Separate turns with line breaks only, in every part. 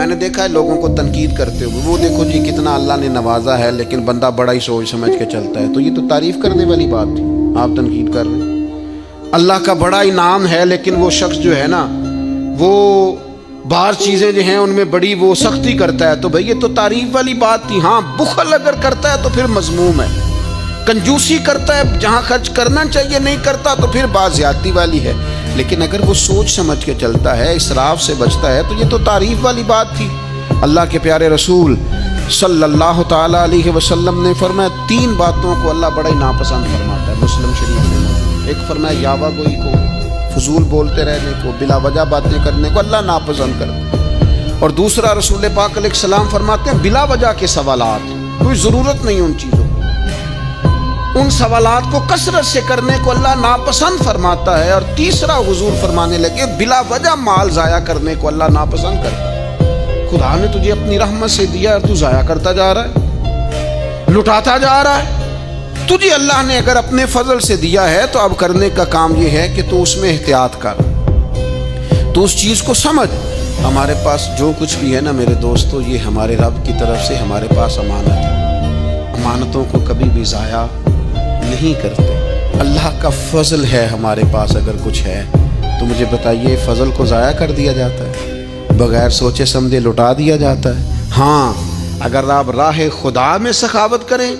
میں نے دیکھا ہے لوگوں کو تنقید کرتے ہوئے، وہ دیکھو جی کتنا اللہ نے نوازا ہے لیکن بندہ بڑا ہی سوچ سمجھ کے چلتا ہے، تو یہ تو تعریف کرنے والی بات تھی، آپ تنقید کر رہے ہیں۔ اللہ کا بڑا انعام ہے لیکن وہ شخص جو ہے نا وہ بعض چیزیں جو ہیں ان میں بڑی وہ سختی کرتا ہے، تو بھئی یہ تو تعریف والی بات تھی۔ ہاں بخل اگر کرتا ہے تو پھر مذموم ہے، کنجوسی کرتا ہے جہاں خرچ کرنا چاہیے نہیں کرتا تو پھر بات زیادتی والی ہے، لیکن اگر وہ سوچ سمجھ کے چلتا ہے، اسراف سے بچتا ہے، تو یہ تو تعریف والی بات تھی۔ اللہ کے پیارے رسول صلی اللہ تعالیٰ علیہ وسلم نے فرمایا 3 باتوں کو اللہ بڑا ہی ناپسند فرماتا ہے، مسلم شریف میں موجود۔ ایک فرمایا یاوہ گوئی کو، فضول بولتے رہنے کو، بلا وجہ باتیں کرنے کو اللہ ناپسند کرتا ہے، اور دوسرا رسول پاک علیہ السلام فرماتے ہیں بلا وجہ کے سوالات، کوئی ضرورت نہیں ان چیزوں کی، ان سوالات کو کثرت سے کرنے کو اللہ ناپسند فرماتا ہے، اور تیسرا حضور فرمانے لگے بلا وجہ مال ضائع کرنے کو اللہ ناپسند کرتا ہے۔ خدا نے تجھے اپنی رحمت سے دیا اور تو ضائع کرتا جا رہا ہے، لٹاتا جا رہا ہے۔ تجھے اللہ نے اگر اپنے فضل سے دیا ہے تو اب کرنے کا کام یہ ہے کہ تو اس میں احتیاط کر، تو اس چیز کو سمجھ۔ ہمارے پاس جو کچھ بھی ہے نا میرے دوستو، یہ ہمارے رب کی طرف سے ہمارے پاس امانت ہے، امانتوں کو کبھی بھی ضائع نہیں کرتے۔ اللہ کا فضل ہے ہمارے پاس، اگر کچھ ہے تو مجھے بتائیے فضل کو ضائع کر دیا جاتا ہے، بغیر سوچے سمجھے لٹا دیا جاتا ہے؟ ہاں اگر آپ راہ خدا میں سخاوت کریں،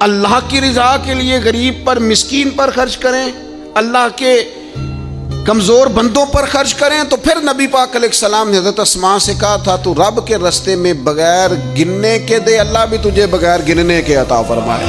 اللہ کی رضا کے لیے غریب پر مسکین پر خرچ کریں، اللہ کے کمزور بندوں پر خرچ کریں، تو پھر نبی پاک علیہ السلام نے حضرت اسماء سے کہا تھا تو رب کے رستے میں بغیر گننے کے دے، اللہ بھی تجھے بغیر گننے کے عطا فرمائے۔